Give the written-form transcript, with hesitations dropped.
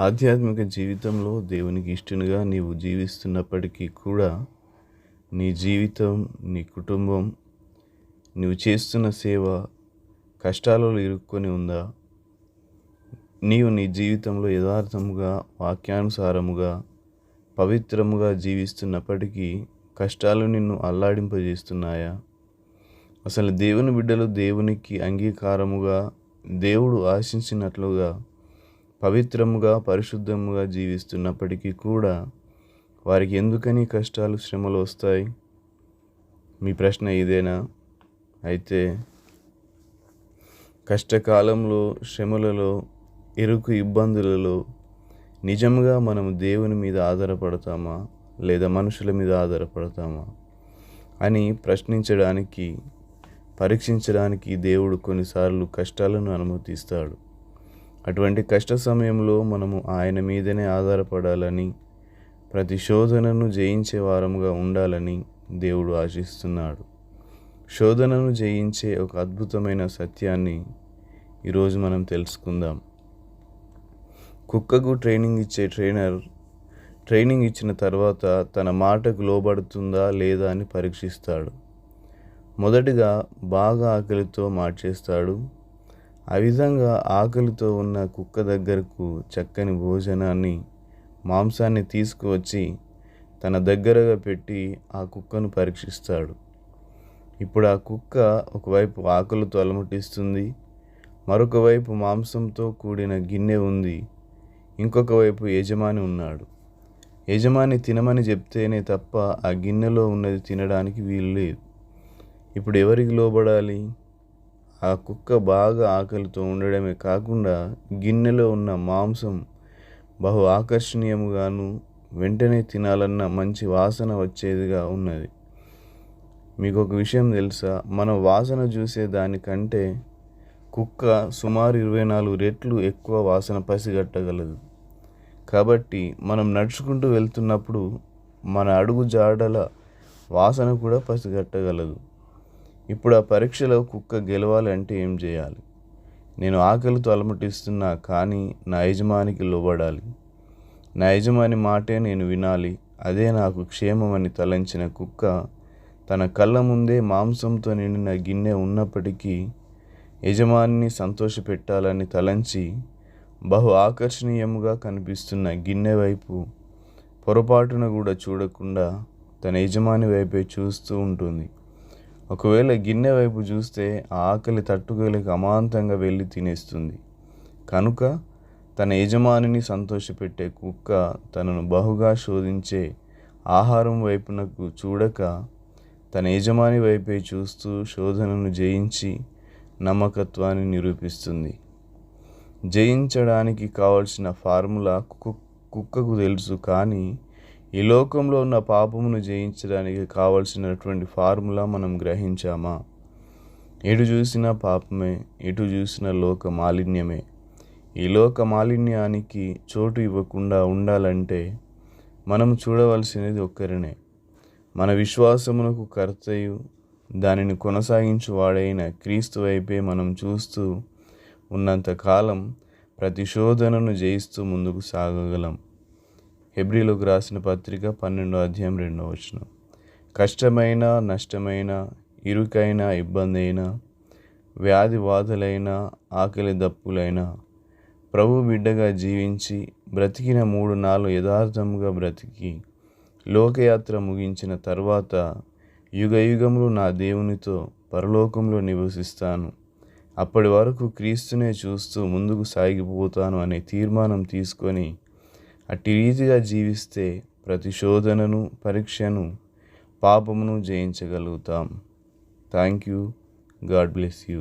ఆధ్యాత్మిక జీవితంలో దేవునికి ఇష్టనుగా నీవు జీవిస్తున్నప్పటికీ కూడా నీ జీవితం, నీ కుటుంబం, నీవు చేస్తున్న సేవ కష్టాలలో ఇరుక్కొని ఉందా? నీవు నీ జీవితంలో యథార్థముగా, వాక్యానుసారముగా, పవిత్రముగా జీవిస్తున్నప్పటికీ కష్టాలు నిన్ను అల్లాడింపజేస్తున్నాయా? అసలు దేవుని బిడ్డలు దేవునికి అంగీకారముగా, దేవుడు ఆశించినట్లుగా పవిత్రముగా, పరిశుద్ధముగా జీవిస్తున్నప్పటికీ కూడా వారికి ఎందుకని కష్టాలు, శ్రమలు వస్తాయి? మీ ప్రశ్న ఇదేనా? అయితే కష్టకాలంలో, శ్రమలలో, ఇరుకు ఇబ్బందులలో నిజంగా మనం దేవుని మీద ఆధారపడతామా లేదా మనుషుల మీద ఆధారపడతామా అని ప్రశ్నించడానికి, పరీక్షించడానికి దేవుడు కొన్నిసార్లు కష్టాలను అనుమతిస్తాడు. అటువంటి కష్ట సమయంలో మనము ఆయన మీదనే ఆధారపడాలని, ప్రతి శోధనను జయించే వారముగా ఉండాలని దేవుడు ఆశిస్తున్నాడు. శోధనను జయించే ఒక అద్భుతమైన సత్యాన్ని ఈరోజు మనం తెలుసుకుందాం. కుక్కకు ట్రైనింగ్ ఇచ్చే ట్రైనింగ్ ఇచ్చిన తర్వాత తన మాటకు లోబడుతుందా లేదా అని పరీక్షిస్తాడు. మొదటిగా బాగా ఆకలితో మార్చేస్తాడు. ఆ విధంగా ఆకలితో ఉన్న కుక్క దగ్గరకు చక్కని భోజనాన్ని, మాంసాన్ని తీసుకువచ్చి తన దగ్గరగా పెట్టి ఆ కుక్కను పరీక్షిస్తాడు. ఇప్పుడు ఆ కుక్క ఒకవైపు ఆకలితో అలమటిస్తుంది, మరొక వైపు మాంసంతో కూడిన గిన్నె ఉంది, ఇంకొక వైపు యజమాని ఉన్నాడు. యజమాని తినమని చెప్తేనే తప్ప ఆ గిన్నెలో ఉన్నది తినడానికి వీలు లేదు. ఇప్పుడు ఎవరికి లోబడాలి? ఆ కుక్క బాగా ఆకలితో ఉండడమే కాకుండా గిన్నెలో ఉన్న మాంసం బహు ఆకర్షణీయముగాను, వెంటనే తినాలన్న మంచి వాసన వచ్చేదిగా ఉన్నది. మీకు ఒక విషయం తెలుసా? మనం వాసన చూసే దానికంటే కుక్క సుమారు 24 రెట్లు ఎక్కువ వాసన పసిగట్టగలదు. కాబట్టి మనం నడుచుకుంటూ వెళ్తున్నప్పుడు మన అడుగు జాడల వాసన కూడా పసిగట్టగలదు. ఇప్పుడు ఆ పరీక్షలో కుక్క గెలవాలంటే ఏం చేయాలి? నేను ఆకలితో అలమటిస్తున్నా, కానీ నా యజమానికి లోబడాలి. నా యజమాని మాటే నేను వినాలి. అదే నాకు క్షేమమని తలంచిన కుక్క తన కళ్ళ ముందే మాంసంతో నిండిన గిన్నె ఉన్నప్పటికీ యజమానిని సంతోషపెట్టాలని తలంచి బహు ఆకర్షణీయముగా కనిపిస్తున్న గిన్నె వైపు పొరపాటున కూడా చూడకుండా తన యజమాని వైపే చూస్తూ ఉంటుంది. ఒకవేళ గిన్నె వైపు చూస్తే ఆ ఆకలి తట్టుకోలేక అమాంతంగా వెళ్ళి తినేస్తుంది. కనుక తన యజమానిని సంతోషపెట్టే కుక్క తనను బహుగా శోధించే ఆహారం వైపునకు చూడక తన యజమాని వైపే చూస్తూ శోధనను జయించి నమ్మకత్వాన్ని నిరూపిస్తుంది. జయించడానికి కావలసిన ఫార్ములా కుక్కకు తెలుసు, కానీ ఈ లోకంలో ఉన్న పాపమును జయించడానికి కావలసినటువంటి ఫార్ములా మనం గ్రహించామా? ఎటు చూసినా పాపమే, ఎటు చూసినా లోక మాలిన్యమే. ఈ లోక మాలిన్యానికి చోటు ఇవ్వకుండా ఉండాలంటే మనం చూడవలసినది ఒక్కరినే, మన విశ్వాసమునకు కర్తయు దానిని కొనసాగించువాడైన క్రీస్తు వైపే మనం చూస్తూ ఉన్నంతకాలం ప్రతి శోధనను జయిస్తూ ముందుకు సాగగలం. హెబ్రీలకు రాసిన పత్రిక 12వ అధ్యాయం 2వ వచనం. కష్టమైన, నష్టమైన, ఇరుకైన, ఇబ్బంది అయినా, వ్యాధి బాధలైన, ఆకలి దప్పులైన ప్రభు బిడ్డగా జీవించి బ్రతికిన 3 నాళ్ళు యథార్థముగా బ్రతికి లోకయాత్ర ముగించిన తర్వాత యుగయుగములు నా దేవునితో పరలోకంలో నివసిస్తాను, అప్పటి వరకు క్రీస్తునే చూస్తూ ముందుకు సాగిపోతాను అనే తీర్మానం తీసుకొని అట్టి రీతిగా జీవిస్తే ప్రతి శోధనను, పరీక్షను, పాపమును జయించగలుగుతాం. Thank you. God bless you.